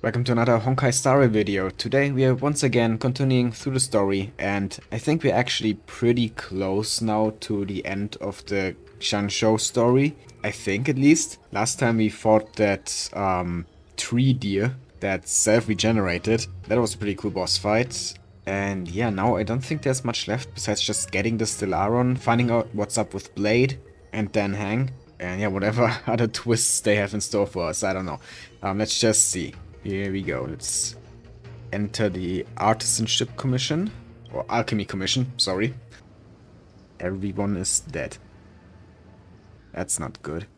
Welcome to another Honkai story video. Today we are once again continuing through the story, and I think we're actually pretty close now to the end of the Shanshou story. I think, at least. Last time we fought that tree deer that self-regenerated. That was a pretty cool boss fight. And yeah, now I don't think there's much left besides just getting the Stellaron, finding out what's up with Blade, and then Hang. And yeah, whatever other twists they have in store for us, I don't know. Let's just see. Here we go. Let's enter the Artisanship Commission. Or Alchemy Commission, sorry. Everyone is dead. That's not good.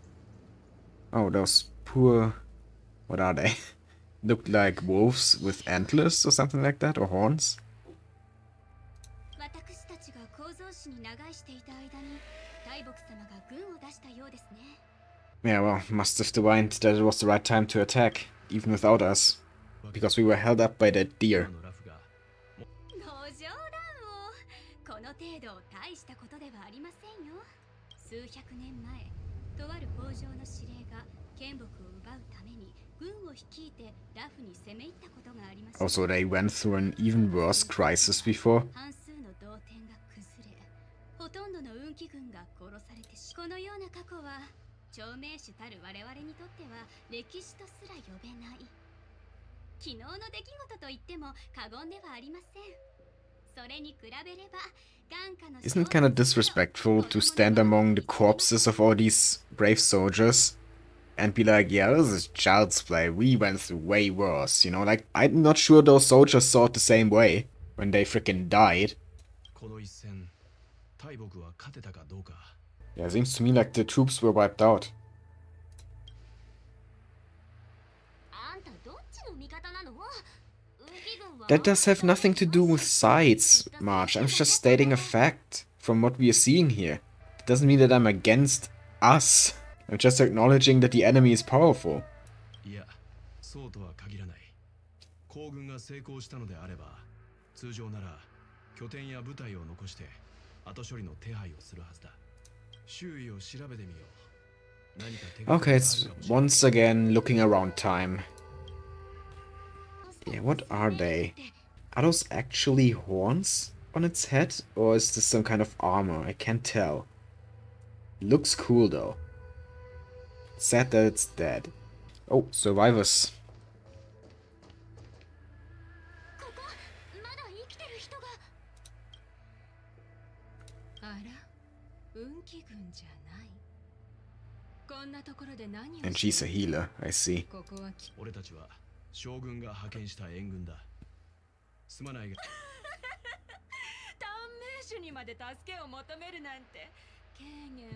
Oh, those poor... What are they? Look like wolves with antlers or something like that, or horns. Yeah, well, must have divined that it was the right time to attack, even without us. Because we were held up by that deer. Also, they went through an even worse crisis before. Isn't it kind of disrespectful to stand among the corpses of all these brave soldiers and be like, yeah, this is child's play, we went through way worse, you know? Like, I'm not sure those soldiers saw it the same way when they freaking died. Yeah, it seems to me like the troops were wiped out. That does have nothing to do with sides, March. I'm just stating a fact from what we are seeing here. It doesn't mean that I'm against us. I'm just acknowledging that the enemy is powerful. Okay, it's once again looking around time. Yeah, what are they? Are those actually horns on its head? Or is this some kind of armor? I can't tell. Looks cool though. Sad that it's dead. Oh, survivors. And she's a healer, I see.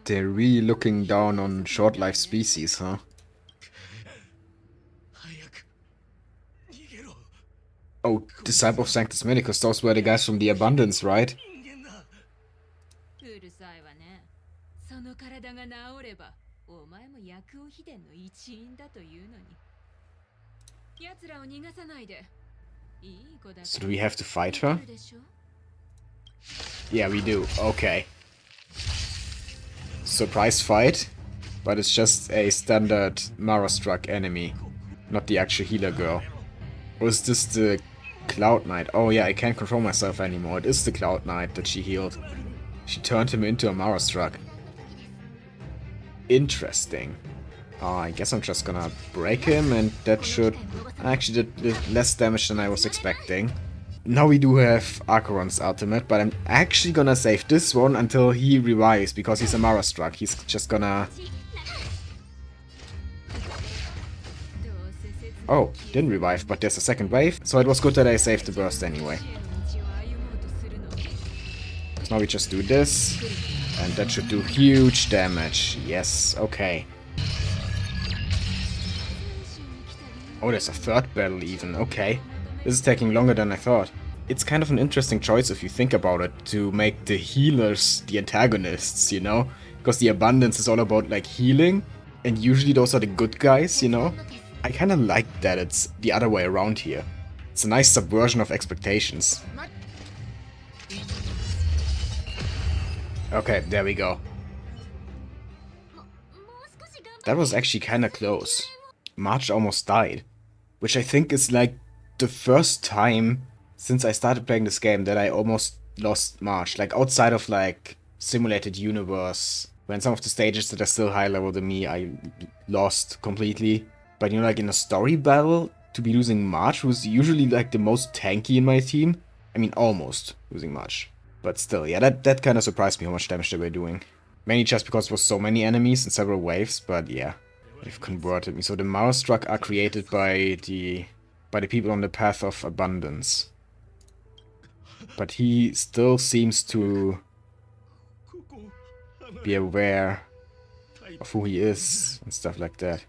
They're really looking down on short-lived species, huh? Oh, Disciple of Sanctus Medicus, those were the guys from the Abundance, right? So do we have to fight her? Yeah, we do. Okay. Surprise fight, but it's just a standard Mara-struck enemy, not the actual healer girl. Or is this the Cloud Knight? Oh yeah, I can't control myself anymore. It is the Cloud Knight that she healed. She turned him into a Mara-struck. Interesting. I guess I'm just gonna break him, and that should... I actually did less damage than I was expecting. Now we do have Acheron's ultimate, but I'm actually gonna save this one until he revives, because he's a Mara-struck. He's just gonna... Oh, didn't revive, but there's a second wave, so it was good that I saved the burst anyway. So now we just do this, and that should do huge damage. Yes, okay. Oh, there's a third battle even, okay. This is taking longer than I thought. It's kind of an interesting choice if you think about it, to make the healers the antagonists, you know? Because the Abundance is all about, like, healing, and usually those are the good guys, you know? I kinda like that it's the other way around here. It's a nice subversion of expectations. Okay, there we go. That was actually kinda close. March almost died. which I think is like the first time since I started playing this game that I almost lost March. Like outside of like simulated universe, when some of the stages that are still high level than me, I lost completely. But you know, like in a story battle, to be losing March, who's usually like the most tanky in my team. I mean, almost losing March. But still, yeah, that kind of surprised me how much damage they were doing. Mainly just because there was so many enemies in several waves, but yeah, they've converted me. So the Mara Struck are created by the people on the path of abundance. But he still seems to be aware of who he is and stuff like that.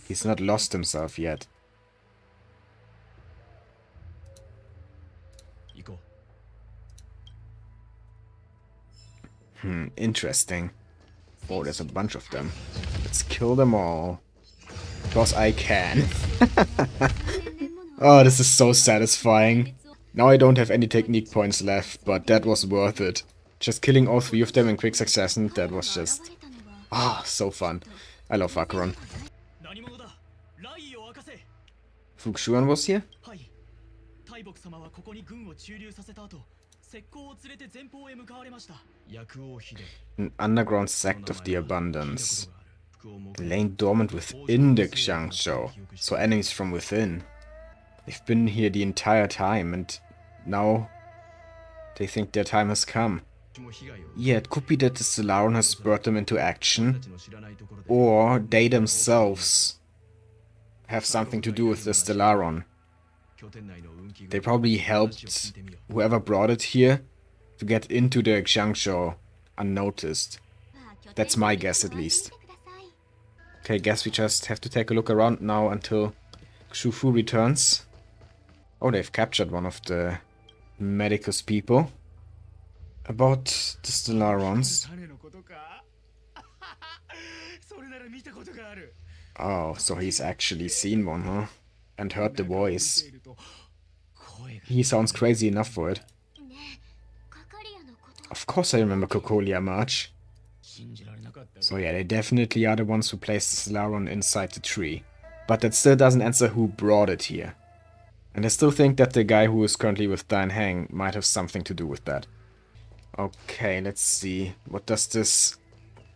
He's not lost himself yet. Interesting. Oh, there's a bunch of them. Let's kill them all. Because I can. Oh, this is so satisfying. Now I don't have any technique points left, but that was worth it. Just killing all 3 of them in quick succession, that was just... Ah, so fun. I love Vacheron. Fuxuan was here? An underground sect of the abundance. Laying dormant within the Xiangzhou. So enemies from within. They've been here the entire time and now they think their time has come. Yeah, it could be that the Stellaron has spurred them into action. Or they themselves have something to do with the Stellaron. They probably helped whoever brought it here to get into the Xiangzhou unnoticed. That's my guess at least. Okay, guess we just have to take a look around now until Xufu returns. Oh, they've captured one of the Medicus people. About the Stellarons. Oh, so he's actually seen one, huh? And heard the voice. He sounds crazy enough for it. Of course I remember Cocolia March. So yeah, they definitely are the ones who placed the Stellaron inside the tree. But that still doesn't answer who brought it here. And I still think that the guy who is currently with Dan Heng might have something to do with that. Okay, let's see. What does this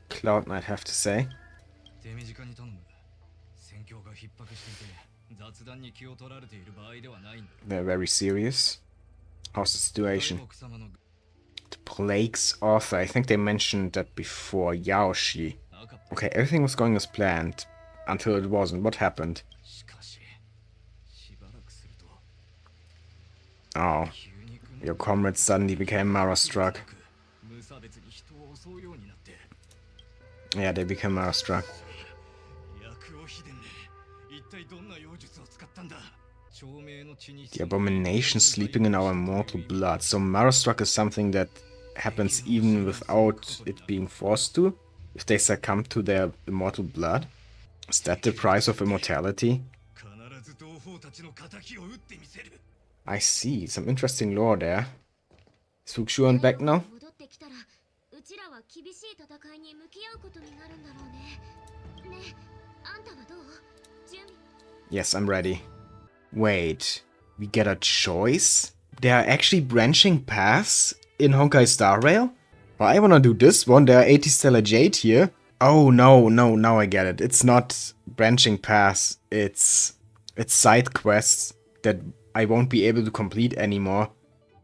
Cloud Knight have to say? They're very serious. How's the situation? The Plague's author. I think they mentioned that before. Yaoshi. Okay, everything was going as planned. Until it wasn't. What happened? Oh. Your comrades suddenly became Mara-struck. Yeah, they became Mara-struck. The abomination sleeping in our mortal blood. So Mara-struck is something that happens even without it being forced to? If they succumb to their immortal blood? Is that the price of immortality? I see, some interesting lore there. Is Fuxuan back now? Yes, I'm ready. Wait, we get a choice? There are actually branching paths in Honkai Star Rail? Well, I wanna do this one, there are 80 Stellar Jade here. Oh, no, now I get it. It's not branching paths, it's side quests that I won't be able to complete anymore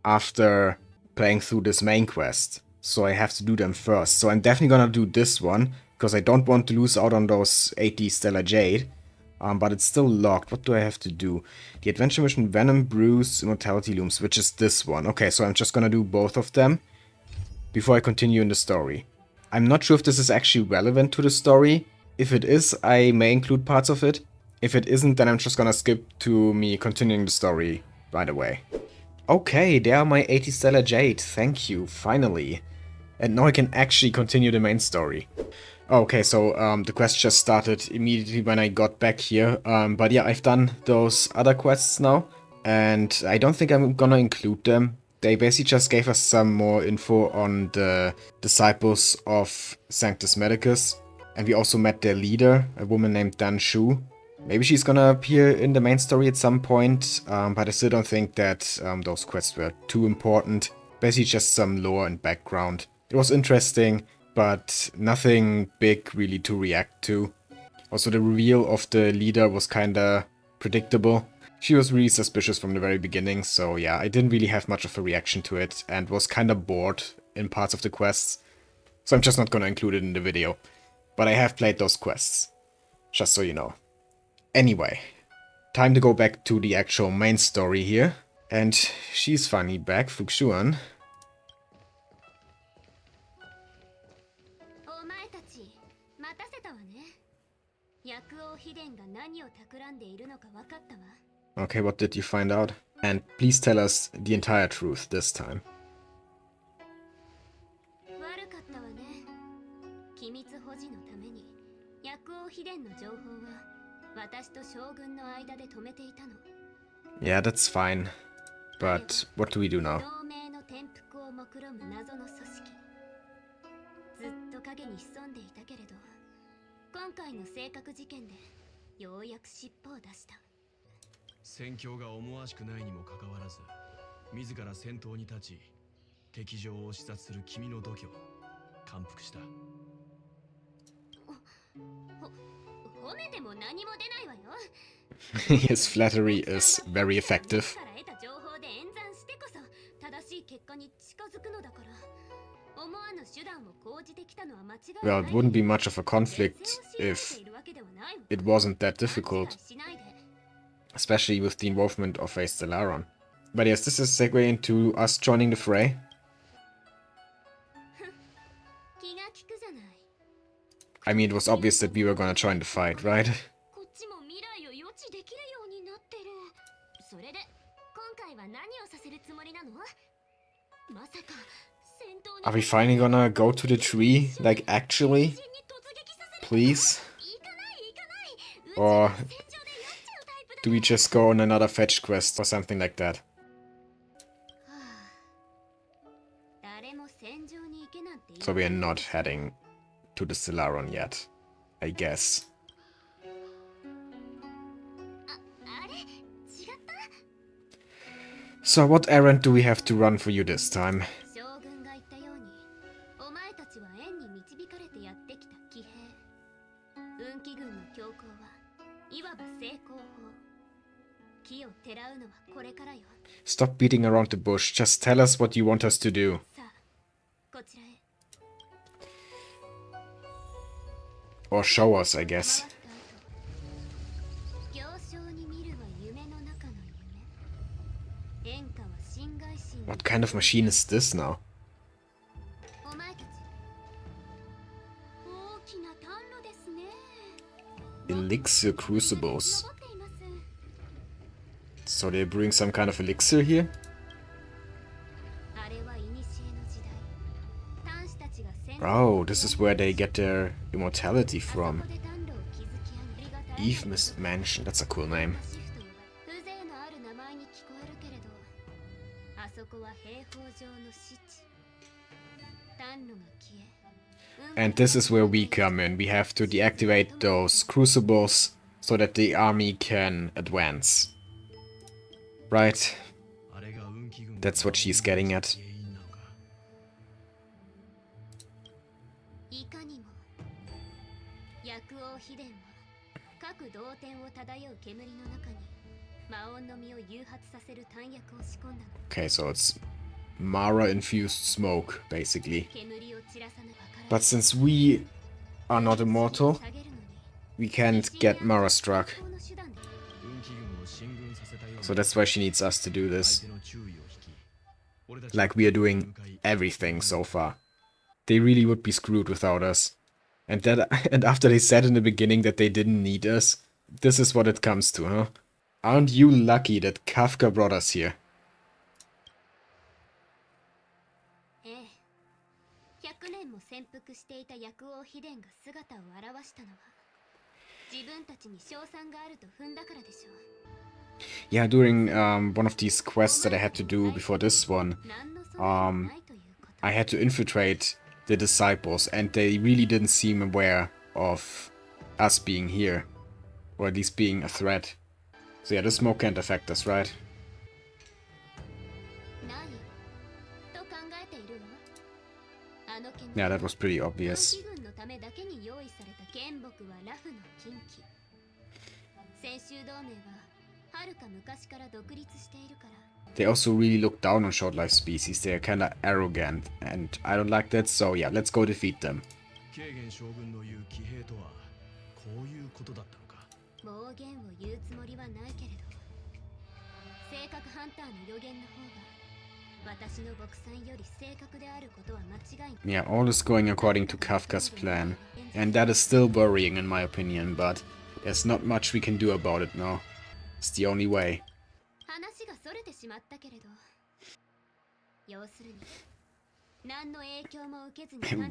after playing through this main quest. So I have to do them first. So I'm definitely gonna do this one, because I don't want to lose out on those 80 Stellar Jade. But it's still locked. What do I have to do? The adventure mission Venom Brews Immortality Looms, which is this one. Okay, so I'm just gonna do both of them before I continue in the story. I'm not sure if this is actually relevant to the story. If it is, I may include parts of it. If it isn't, then I'm just gonna skip to me continuing the story right away. Okay, there are my 80 Stellar Jade. Thank you, finally. And now I can actually continue the main story. Okay, so the quest just started immediately when I got back here. But yeah, I've done those other quests now. And I don't think I'm gonna include them. They basically just gave us some more info on the disciples of Sanctus Medicus. And we also met their leader, a woman named Dan Shu. Maybe she's gonna appear in the main story at some point, but I still don't think that those quests were too important. Basically just some lore and background. It was interesting, but nothing big really to react to. Also, the reveal of the leader was kinda predictable. She was really suspicious from the very beginning, so yeah, I didn't really have much of a reaction to it and was kinda bored in parts of the quests. So I'm just not gonna include it in the video. But I have played those quests, just so you know. Anyway, time to go back to the actual main story here. And she's finally back, Fuxuan. Okay, what did you find out? And please tell us the entire truth this time. Yeah, that's fine. But what do we do now? His flattery is very effective. Well, it wouldn't be much of a conflict if it wasn't that difficult. Especially with the involvement of a Stellaron. But yes, this is a segue into us joining the fray. I mean, it was obvious that we were gonna join the fight, right? Are we finally gonna go to the tree? Like, actually? Please? Or do we just go on another fetch quest or something like that? So we are not heading to the Stellaron yet, I guess. So what errand do we have to run for you this time? Stop beating around the bush, just tell us what you want us to do. Or show us, I guess. What kind of machine is this now? Elixir crucibles. So they're brewing some kind of elixir here? Oh, this is where they get their immortality from. Eve Mansion, that's a cool name. And this is where we come in. We have to deactivate those crucibles so that the army can advance. Right. That's what she's getting at. Okay, so it's Mara-infused smoke, basically. But since we are not immortal, we can't get Mara struck. So that's why she needs us to do this. Like we are doing everything so far. They really would be screwed without us. And after they said in the beginning that they didn't need us, this is what it comes to, huh? Aren't you lucky that Kafka brought us here? Yeah, during one of these quests that I had to do before this one, I had to infiltrate the disciples, and they really didn't seem aware of us being here. Or at least being a threat. So yeah, the smoke can't affect us, right? Yeah, that was pretty obvious. They also really look down on short life species. They are kinda arrogant, and I don't like that, so yeah, let's go defeat them. Yeah, all is going according to Kafka's plan. And that is still worrying in my opinion, but there's not much we can do about it now. It's the only way.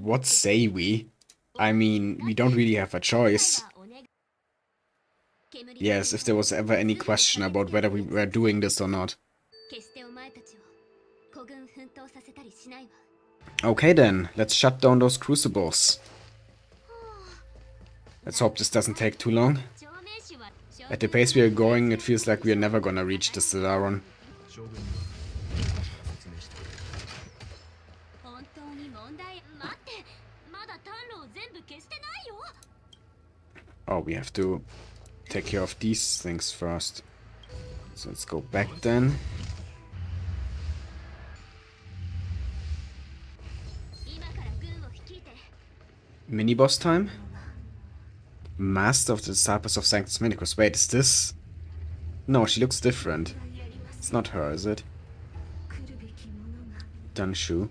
What say we? I mean, we don't really have a choice. Yes, if there was ever any question about whether we were doing this or not. Okay then, let's shut down those crucibles. Let's hope this doesn't take too long. At the pace we are going, it feels like we are never gonna reach the Stellaron. Oh, we have to take care of these things first. So let's go back then. Mini-boss time? Master of the Disciples of Sanctus Medicus. Wait, is this? No, she looks different. It's not her, is it? Danshu.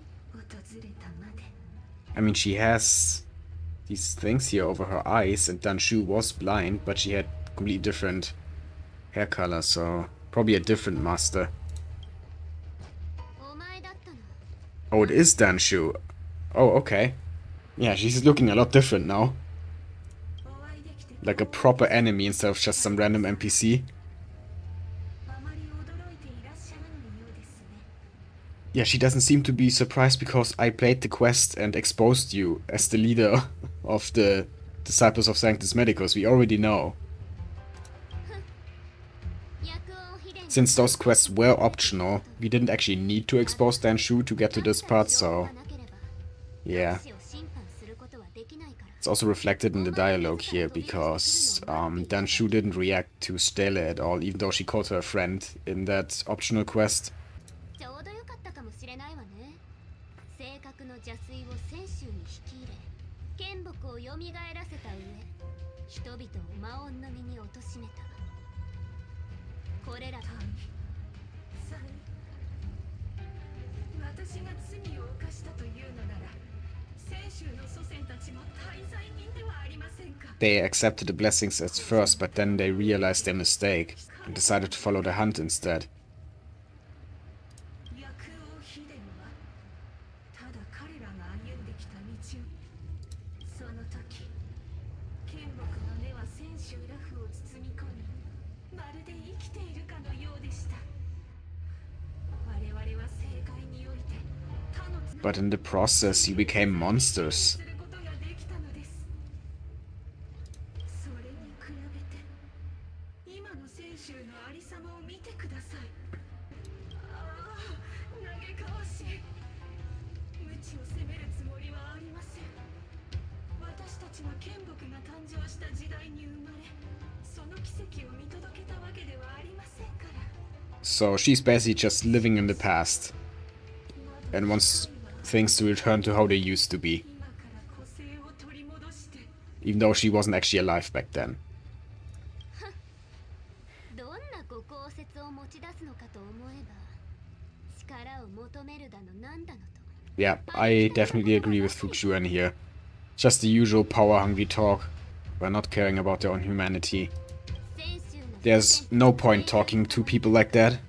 I mean, she has these things here over her eyes, and Danshu was blind, but she had completely different hair color, so probably a different master. Oh, it is Danshu. Oh, okay. Yeah, she's looking a lot different now. Like a proper enemy instead of just some random NPC. Yeah, she doesn't seem to be surprised because I played the quest and exposed you as the leader of the Disciples of Sanctus Medicus. We already know. Since those quests were optional, we didn't actually need to expose Danshu to get to this part, so yeah. It's also reflected in the dialogue here, because Danshu didn't react to Stele at all, even though she called her a friend in that optional quest. They accepted the blessings at first, but then they realized their mistake and decided to follow the hunt instead. But in the process, you became monsters. So she's basically just living in the past and wants things to return to how they used to be. Even though she wasn't actually alive back then. Yeah, I definitely agree with Fuxuan here. Just the usual power-hungry talk, while not caring about their own humanity. There's no point talking to people like that.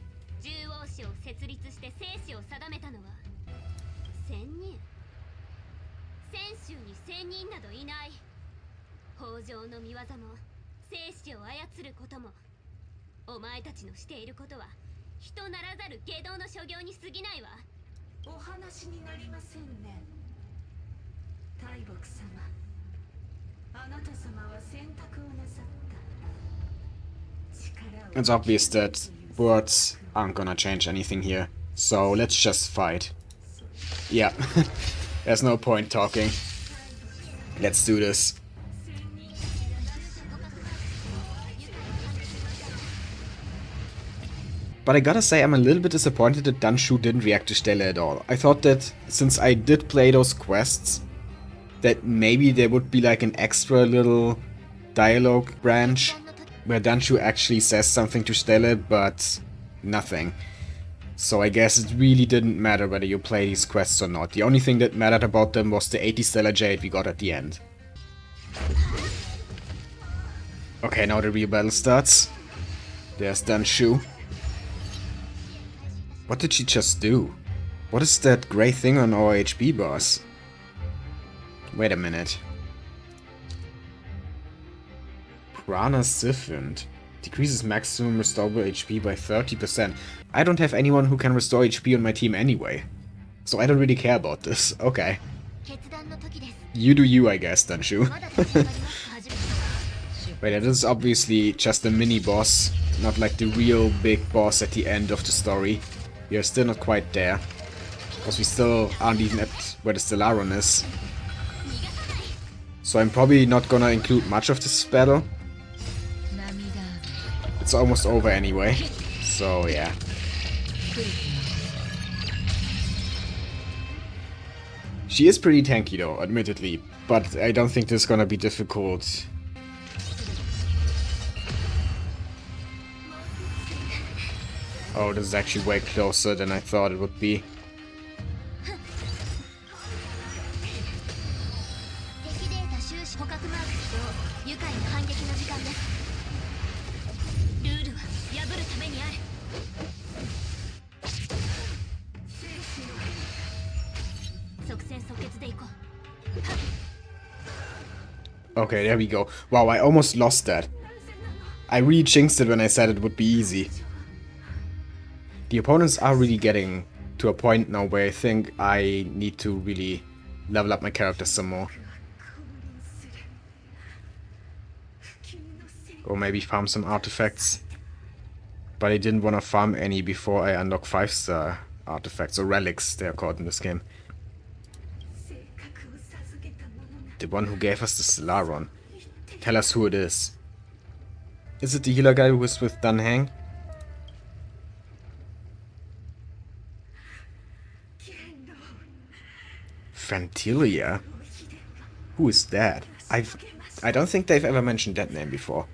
It's obvious that words aren't gonna change anything here. So let's just fight. Yeah, there's no point talking. Let's do this. But I gotta say, I'm a little bit disappointed that Danshu didn't react to Stelle at all. I thought that since I did play those quests, that maybe there would be like an extra little dialogue branch where Danshu actually says something to Stelle, but nothing. So I guess it really didn't matter whether you play these quests or not. The only thing that mattered about them was the 80 Stellar Jade we got at the end. Okay, now the real battle starts. There's Danshu. What did she just do? What is that grey thing on our HP boss? Wait a minute. Prana Siphoned. Decreases maximum restorable HP by 30%. I don't have anyone who can restore HP on my team anyway. So I don't really care about this. Okay. You do you, I guess, Danshu. Wait, that is obviously just a mini-boss. Not like the real big boss at the end of the story. We are still not quite there. Because we still aren't even at where the Stellaron is. So I'm probably not gonna include much of this battle. It's almost over anyway. So yeah. She is pretty tanky though, admittedly. But I don't think this is gonna be difficult. Oh, this is actually way closer than I thought it would be. Okay, there we go. Wow, I almost lost that. I really jinxed it when I said it would be easy. The opponents are really getting to a point now where I think I need to really level up my character some more. Or maybe farm some artifacts. But I didn't want to farm any before I unlock 5-star artifacts, or relics they are called in this game. The one who gave us the Stellaron. Tell us who it is. Is it the healer guy who was with Dunhang? Phantylia? Who is that? I don't think they've ever mentioned that name before.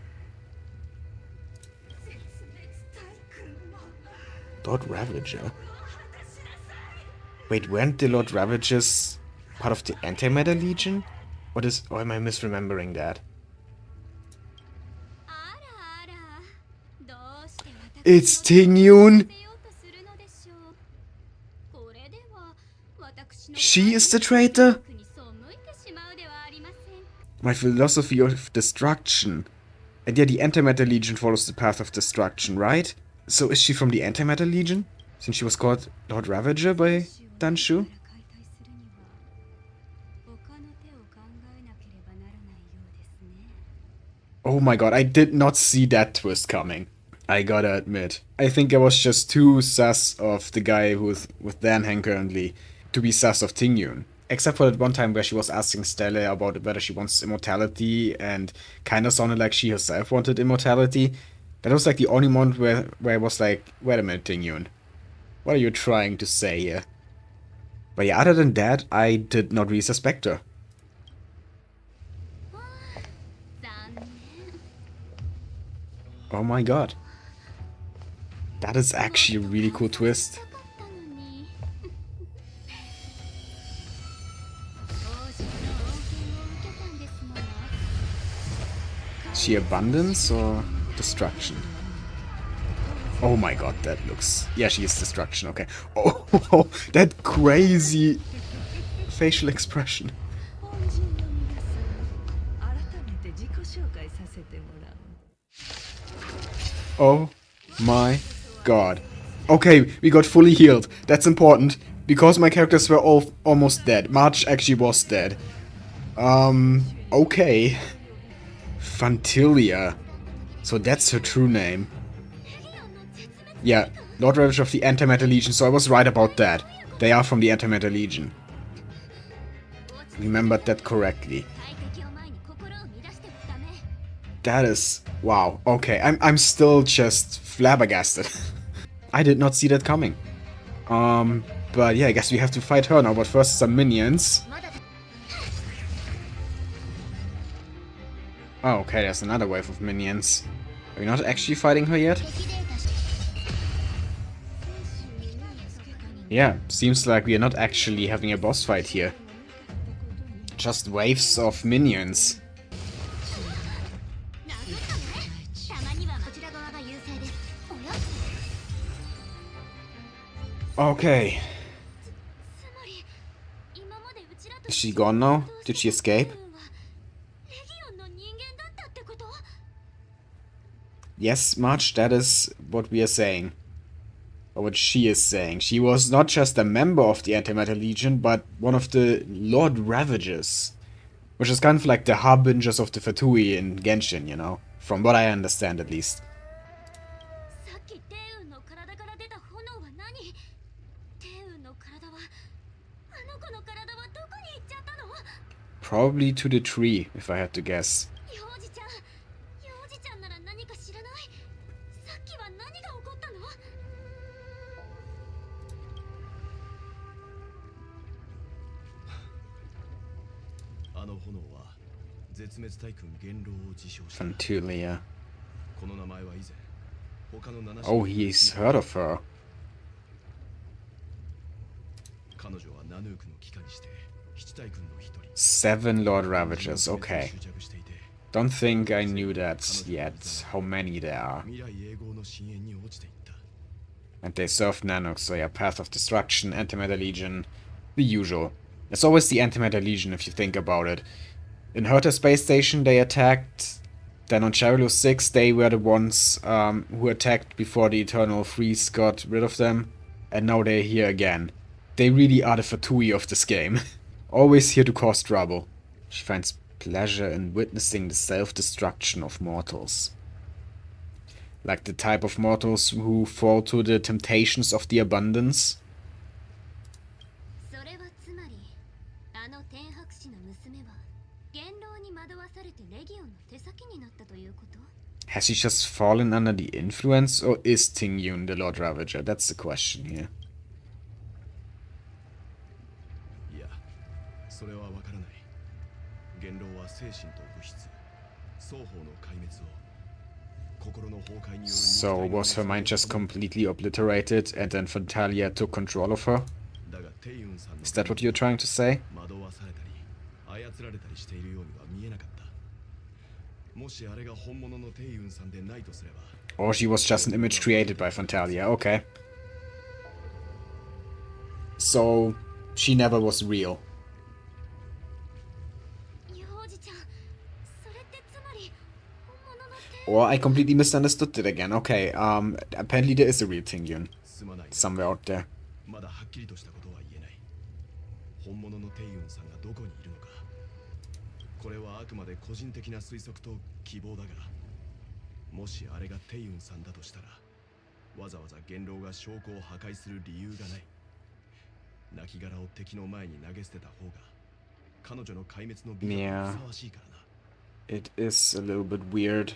Lord Ravager? Wait, weren't the Lord Ravagers part of the Antimatter Legion? What is... or am I misremembering that? It's Tingyun! She is the traitor? My philosophy of destruction. And yeah, the Antimatter Legion follows the path of destruction, right? So is she from the Antimatter Legion? Since she was called Lord Ravager by Danshu? Oh my god, I did not see that twist coming. I gotta admit. I think I was just too sus of the guy who's with Danhang currently to be sus of Tingyun. Except for that one time where she was asking Stelle about whether she wants immortality and kinda sounded like she herself wanted immortality. That was like the only moment where I was like, wait a minute, Tingyun. What are you trying to say here? But yeah, other than that, I did not really suspect her. Oh my god. That is actually a really cool twist. Is she abundance or destruction? Oh my god, that looks... yeah, she is destruction, okay. Oh, that crazy facial expression. Oh my god. Okay, we got fully healed. That's important. Because my characters were all almost dead. March actually was dead. Okay. Phantylia. So that's her true name. Yeah, Lord Ravager of the Antimatter Legion, so I was right about that. They are from the Antimatter Legion. Remembered that correctly. That is... wow, okay. I'm still just flabbergasted. I did not see that coming. But yeah, I guess we have to fight her now, but first some minions. Oh, okay, there's another wave of minions. Are we not actually fighting her yet? Yeah, seems like we are not actually having a boss fight here. Just waves of minions. Okay. Is she gone now? Did she escape? Yes, March, that is what we are saying. Or what she is saying. She was not just a member of the Antimatter Legion, but one of the Lord Ravagers. Which is kind of like the harbingers of the Fatui in Genshin, you know? From what I understand, at least. Probably to the tree, if I had to guess. Phantylia. Oh, he's heard of her. 7 Lord Ravagers, okay. Don't think I knew that yet, how many there are. And they serve Nanox, so yeah, Path of Destruction, Antimatter Legion, the usual. It's always the Antimatter Legion if you think about it. In Herta Space Station they attacked, then on Charilo 6 they were the ones who attacked before the Eternal Freeze got rid of them. And now they're here again. They really are the Fatui of this game. Always here to cause trouble. She finds pleasure in witnessing the self-destruction of mortals. Like the type of mortals who fall to the temptations of the abundance. Has she just fallen under the influence, or is Tingyun the Lord Ravager? That's the question here. So was her mind just completely obliterated and then Phantylia took control of her? Is that what you're trying to say? Or she was just an image created by Phantylia, okay. So, she never was real. Or I completely misunderstood it again. Okay, apparently there is a real Tingyun. Somewhere out there. Yeah, it is a little bit weird.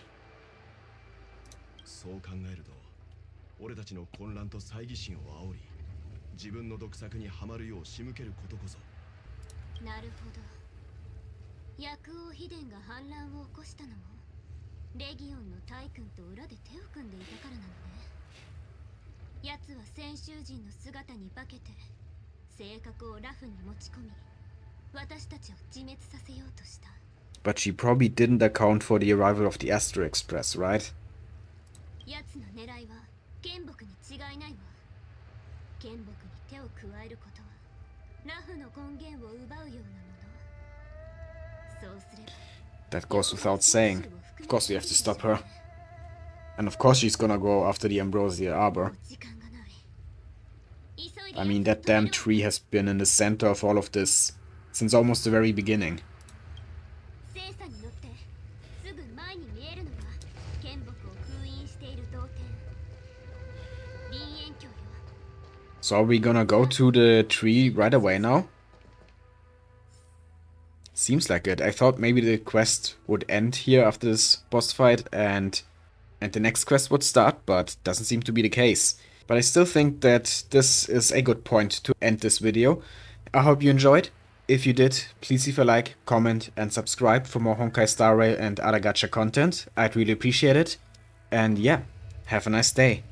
But she probably didn't account for the arrival of the Astro Express, right? That goes without saying. Of course we have to stop her. And of course she's gonna go after the Ambrosia Arbor. I mean, that damn tree has been in the center of all of this since almost the very beginning. So are we gonna go to the tree right away now? Seems like it. I thought maybe the quest would end here after this boss fight and the next quest would start, but doesn't seem to be the case. But I still think that this is a good point to end this video. I hope you enjoyed. If you did, please leave a like, comment, and subscribe for more Honkai Star Rail and other gacha content. I'd really appreciate it. And yeah, have a nice day.